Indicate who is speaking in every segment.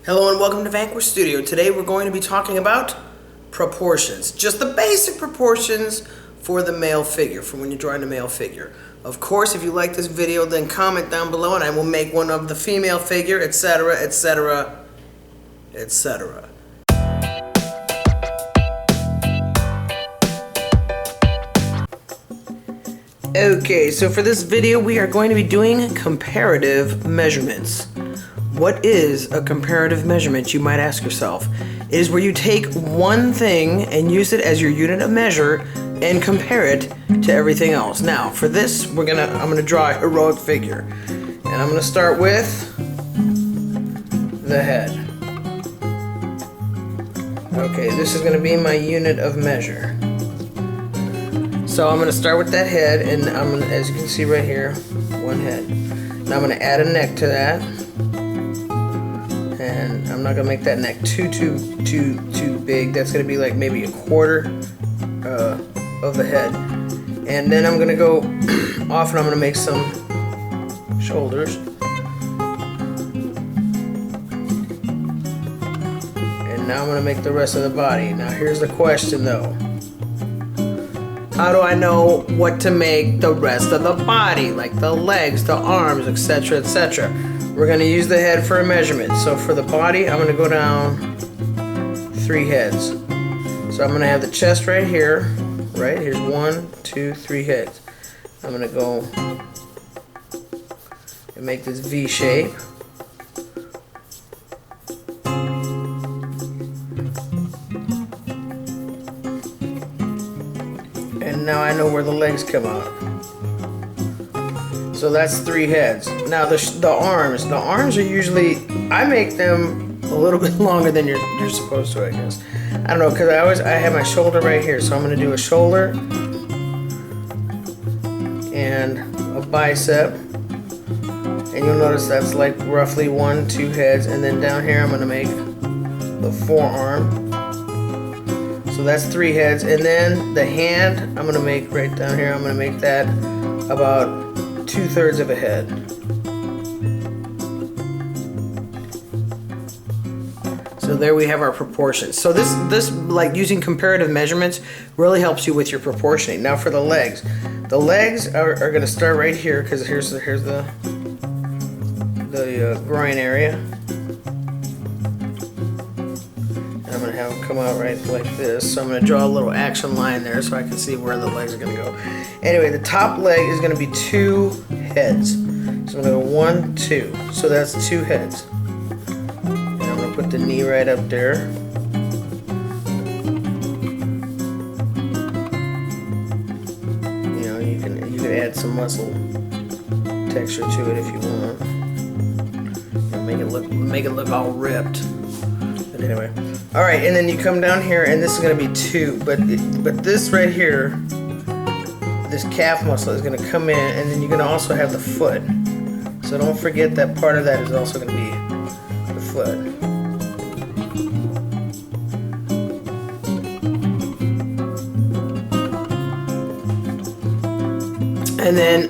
Speaker 1: Hello and welcome to Vanquish Studio. Today we're going to be talking about proportions. Just the basic proportions for the male figure, for when you're drawing a male figure. Of course, if you like this video, then comment down below and I will make one of the female figure, etc., etc., etc. Okay, so for this video we are going to be doing comparative measurements. What is a comparative measurement, you might ask yourself? It is where you take one thing and use it as your unit of measure and compare it to everything else. Now, for this, I'm gonna draw a heroic figure. And I'm gonna start with the head. Okay, this is gonna be my unit of measure. So I'm gonna start with that head, and as you can see right here, one head. Now I'm gonna add a neck to that. And I'm not gonna make that neck too big. That's gonna be like maybe a quarter of the head. And then I'm gonna go off and I'm gonna make some shoulders. And now I'm gonna make the rest of the body. Now here's the question though. How do I know what to make the rest of the body? Like the legs, the arms, etc., etc. We're going to use the head for a measurement. So for the body, I'm going to go down 3 heads. So I'm going to have the chest right here. Right? Here's 1, 2, 3 heads. I'm going to go and make this V shape. And now I know where the legs come out. So that's 3 heads. Now the arms are usually, I make them a little bit longer than you're supposed to, I guess. I don't know, because I have my shoulder right here, so I'm going to do a shoulder and a bicep, and you'll notice that's like roughly 1, 2 heads, and then down here I'm going to make the forearm. So that's 3 heads, and then the hand I'm going to make right down here. I'm going to make that about 2/3 of a head. So there we have our proportions. So this like using comparative measurements really helps you with your proportioning. Now for the legs are going to start right here, because here's the groin area. I'm going to have them come out right like this. So I'm going to draw a little action line there so I can see where the legs are going to go. Anyway, the top leg is going to be 2 heads. So I'm going to go 1, 2. So that's 2 heads. And I'm going to put the knee right up there. You know, you can add some muscle texture to it if you want. And make it look all ripped. But anyway. Alright, and then you come down here, and this is going to be 2, but this right here, this calf muscle is going to come in, and then you're going to also have the foot. So don't forget that part of that is also going to be the foot. And then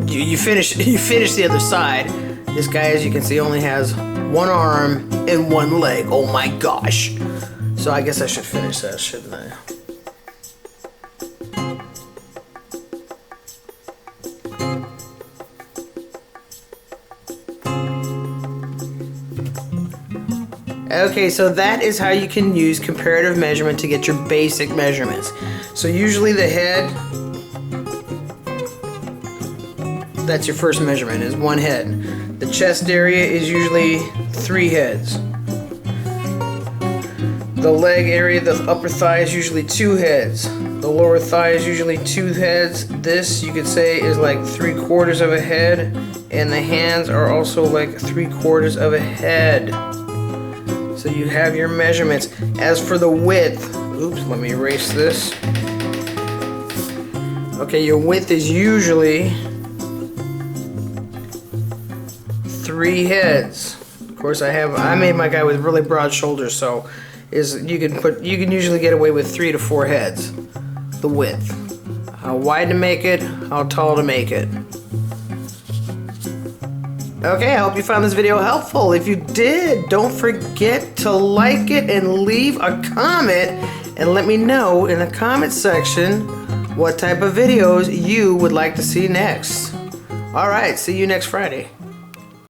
Speaker 1: you finish the other side. This guy, as you can see, only has 1 arm and 1 leg. Oh my gosh. So I guess I should finish that, shouldn't I? Okay, so that is how you can use comparative measurement to get your basic measurements. So usually the head, that's your first measurement, is 1 head. The chest area is usually 3 heads. The leg area, the upper thigh, is usually 2 heads. The lower thigh is usually 2 heads. This, you could say, is like 3/4 of a head. And the hands are also like 3/4 of a head. So you have your measurements. As for the width, oops, let me erase this. Okay, your width is usually 3 heads. Of course, I made my guy with really broad shoulders, so you can usually get away with 3 to 4 heads. The width, how wide to make it, how tall to make it. Okay, I hope you found this video helpful. If you did, don't forget to like it and leave a comment and let me know in the comment section what type of videos you would like to see next. All right, see you next Friday.